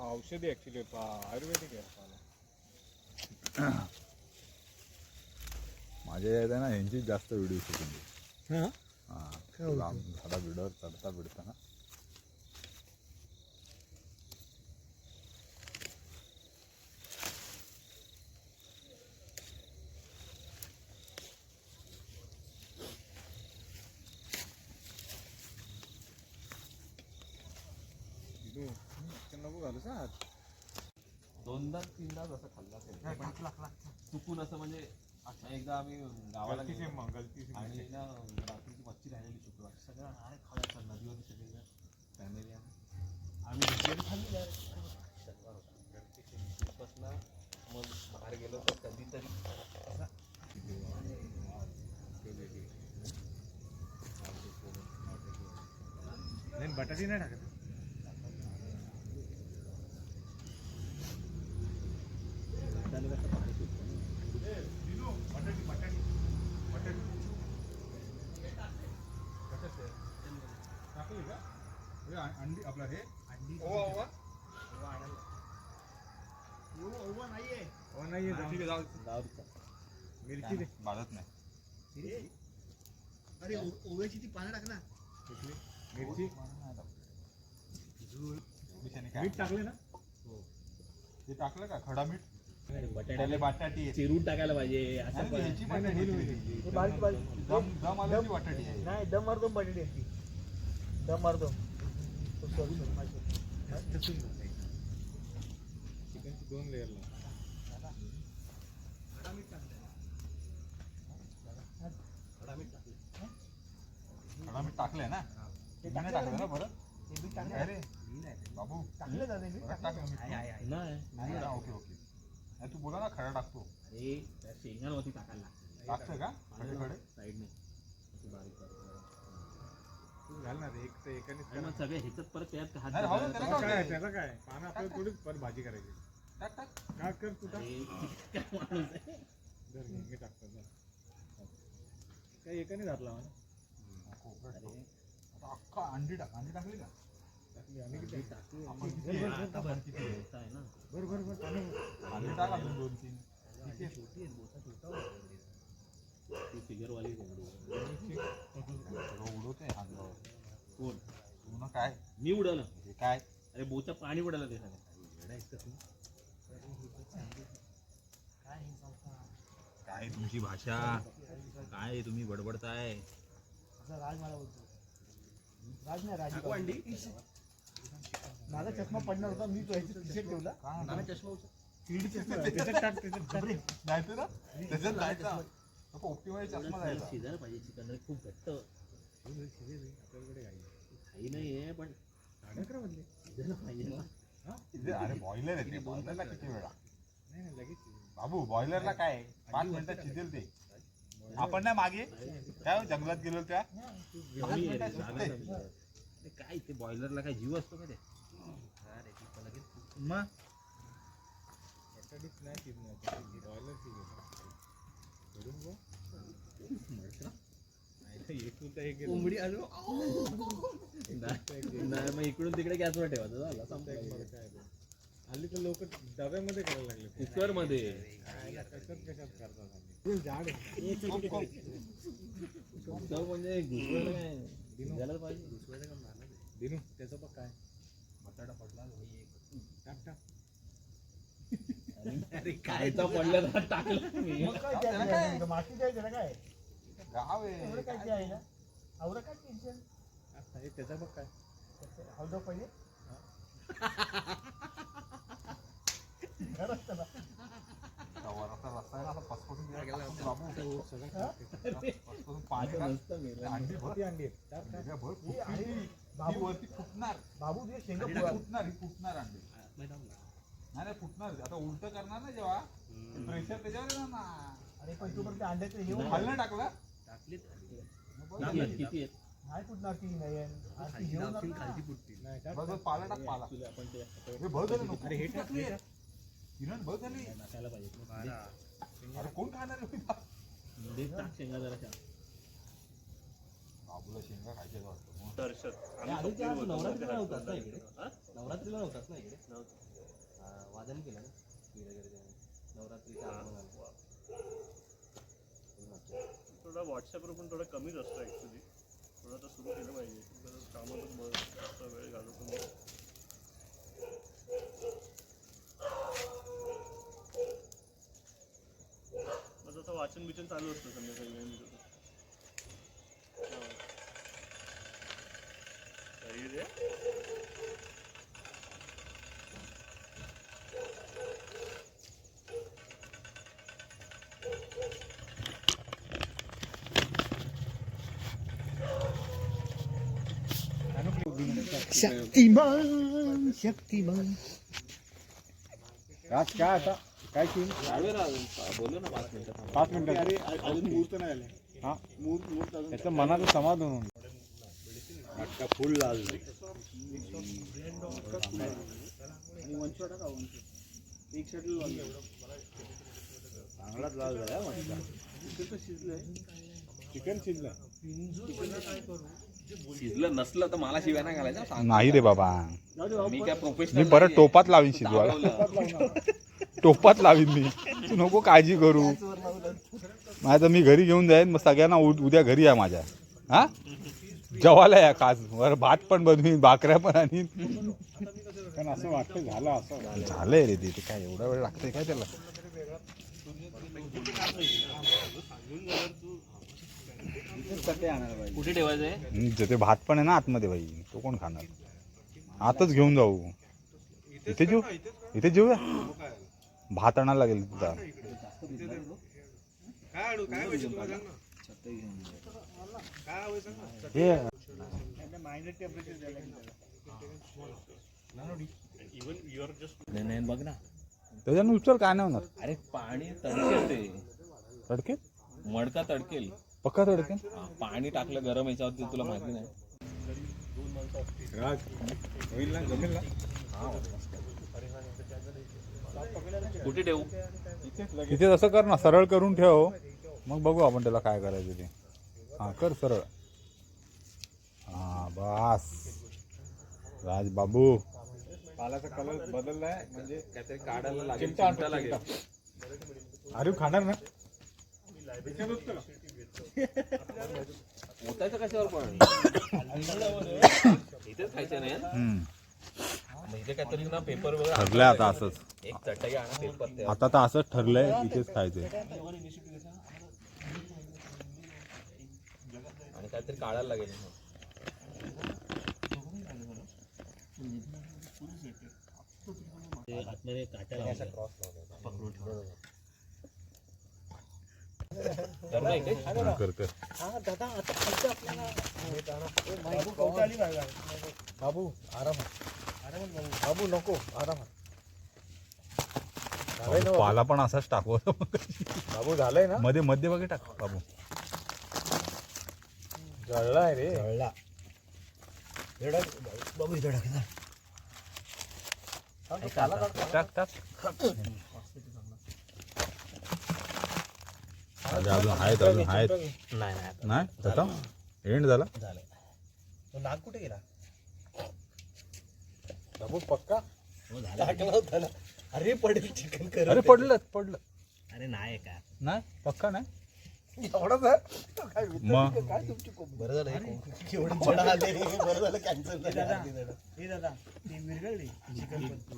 औषधी ऍक्च्युली आयुर्वेदिक आहे माझ्या यायला ना यांची जास्त व्हिडिओ शूटिंग हां हां लांब झाडा बिडावर चढता बिडताना नको घालूस आज दोनदा तीनदाच असं खाल्ला चुकून असं म्हणजे एकदा आम्ही गावाला गेलो आणि ना रात्रीची मच्छी राहिलेली शुक्रवार सगळं आहे खायचं नदीवर सगळे फॅमिली आम्ही बिर्याणी खाल्ली शनिवार होता तिथपासनं मग बाहेर गेलो तर कधीतरी बटाटी नाही टाकत अंडी आपला हे अंडी नाहीये मिरची दे बाधत नाही अरे ओव्याची ती पानं टाक ना मिरची मीठ टाकले ना ते टाकलं का खडा मीठ बटाट्याला बटाटी चिरून टाकायला पाहिजे असं बारीक बारीक दम आल्याची बटाटी आहे नाही दम मारतो बटाटी असती दम मारतो चिकनची 2 लेअर खडा मीठ टाकलंय ना ते नाही टाकलं ना परत अरे बाबू टाकलं जाते नाही ओके ओके तू बोला ना खडा टाकतो अरे त्या शेंगांवरती टाकायला टाकतं का खडे साईडने बारीक घाल ना रे एक तर एकाने मग सगळे ह्याच्यात परत त्यात हात नाही, राहू दे, त्याला काय होतंय? त्याला काय पानं आपल्याला थोडीच परत भाजी करायची टाक काय कर तू टाक काय माणूस आहे. धर मी टाकतो काही एकाने घातला मला आता अख्खा अंडी टाकली का टाकली आणि किती टाकली आपण किती आहे. आहे? आता भरती बोलता आहे ना भर पाणी अंडी टाक अजून 2-3 छोटी आहे बोटा छोटा ती फिगरवाली कोंबडी उडवते अंगावर कोण तू ना काय मी उडवलं हे काय अरे बोचा पाणी उडालं ते सगळं काय तुमची भाषा काय तुम्ही बडबडताय राज मला बोलतो राज नाही राज माझा चष्मा पडणार होता मी तो टी शर्ट ठेवला काय चष्मा त्याच्यात टाक जायचं ना त्याच्यात जायचं ऑप्टिमाइज चष्मा जायचा शिजायला पाहिजे चिकन खूप घट्ट आपल्याकडे काही नाहीये पण 11:30 वाजले शिजायला पाहिजे ना अरे बॉयलर आहे ते बॉयलरला किती वेळा नाही लगेच बाबू बॉयलरला काय 5 मिनिटात शिजेल ते आपण नाही मागे काय जंगलात गेलो त्या 5 मिनिटात शिजतंय. काय ते बॉयलरला काय जीव असतो का ते मग बटाटीच नाही शिजणार बॉयलर शिजेल सोडून गो कोंबडी आलो नाही मग इकडून तिकडे गॅसवर ठेवायचं झालं संपलं. काय हल्ली तर लोक डब्यामध्ये करायला लागले कुकर मध्ये कशात करतात झाड चव म्हणजे घुसवायला काय शिजायला पाहिजे दिनू त्याचं बघ काय बटाटा पडला टाक टाक अरे काय तर पडलं तर टाकलं मी माती द्यायचं ना काय गाव एवढं काय ते आहे आहे ना आवडं काय टेन्शन त्याचा बघ काय हौदा पहिले घर असतं ना वराचा रस्ता आहे ना आता पसपसून बाबू पसपसून पाणी असं टाक. नसतं मेलं. अंडी भर किती अंडी आहेत टाक टाक वेगळ्या भर हे आणि ती बाबू वरती फुटणार बाबू तुझे शेंगा ही फुला फुटणार ही फुटणार अंडी नाही फुटणार आता उलट करणार ना जेव्हा प्रेशर त्याच्यावर येणार ना अरे पण तू पण ते अंड्याचं हे होऊन खाल्लं टाकलं किती बघ आहेत? किती आहेत? नाही फुटणार ती नाही आणि ती हे होणार ना. नाही टाक बघ पाला टाक पाला Actually आपण ते हे भर झालं नको अरे हे टाक हे टाक. किरण भर झाली टाकायला पाहिजे अरे कोण खाणार आहे? दे टाक शेंगा जरा बाबूला शेंगा खायच्या वाटतं. दर्शन आधीच्या नवरात्रीला नव्हताच ना इकडे नवरात्रीला नव्हताच ना इकडे वादन केलं ना नवरात्रीच्या थोडा व्हॉट्सअपवर पण थोडा कमीच असतो ॲक्च्युली. थोडं तर सुरू केलं पाहिजे. कामातच जास्त वेळ घालवतो मी. माझं आता वाचन बिचन चालू असतं संध्याकाळी वेळ मिळतो. सही रे. शक्तिमान शक्तिमान राज काय आता काय केलं बोलू ना 5 मिनिटं. 5 मिनिटं अजून मुहूर्त नाही आले हा मुहूर्त अजून त्याचं मनाचं समाधान होऊन मटका फुल लाल आणि वंशवाटा का वंश एक शटल चांगलाच लाल झाला मटका. तर शिजलंय चिकन शिजलं शिजलं नसलं तर मला शिव्या नाही घालायचं सांग. नाही रे बाबा मी काय प्रोफेशनल मी परत टोपात लावीन शिजवायला टोपात लावीन मी तू नको काळजी करू माझ्या तर मी घरी घेऊन जाईन मग सगळ्यांना उद्या घरी या माझ्या हा जेवायला या खास वर भात पण बनवीन भाकऱ्या पण आणीन. पण असं वाटतं झालं असं झालंय रे ते काय एवढा वेळ लागतंय काय त्याला कुठे ठेवायचंय? जिथे भात पण आहे ना आतमध्ये भाई तो कोण खाणार आतच घेऊन जाऊ इथे जेवूया भात आणायला लागेल तुझा हे नाही बघ ना त्याच्यानं उचल काय नाही होणार अरे पाणी तडकेल ते तडके मडका तडकेल पक्का तडके पाणी टाकलं गरम याच्यावरती तुला माहिती नाही. राज होईल ना जमेल ना कुठे ठेवू? इथे तसं कर ना सरळ करून ठेव मग बघू आपण त्याला काय करायचं ते हा कर सरळ हा बस राज बाबू पालाचा कलर बदललाय म्हणजे काहीतरी काढायला लागेल. चिमटा चिमटा लागेल. अरे खाणार ना ओतायचं कशावर पण इथेच खायचं नाही हं? मग इथे काहीतरी ना पेपर वगैरे ठरलंय आता असंच एक चटई आणा पेपर आता तर असंच ठरलंय इथेच खायचंय आणि काहीतरी काढायला लागेल. तर नाही काही हा, कर कर बाबू आराम बाबू नको आराम पाला पण असाच टाकू बाबू झालंय ना मध्ये मध्ये बघे टाक बाबू जळलाय रे जळला बाबू इथं टाक टाक अजून आहेत नाही आता एंड झाला तो नाग कुठे गेला बाबू पक्का टाकला होता ना अरे पडेल चिकन कर अरे पडलं अरे नाही का नाही पक्का नाही एवढंच आहे मग काय तुमची बरं झालं एवढं आले बरं झालं कॅन्सल झालं दादा ते विरघळली चिकन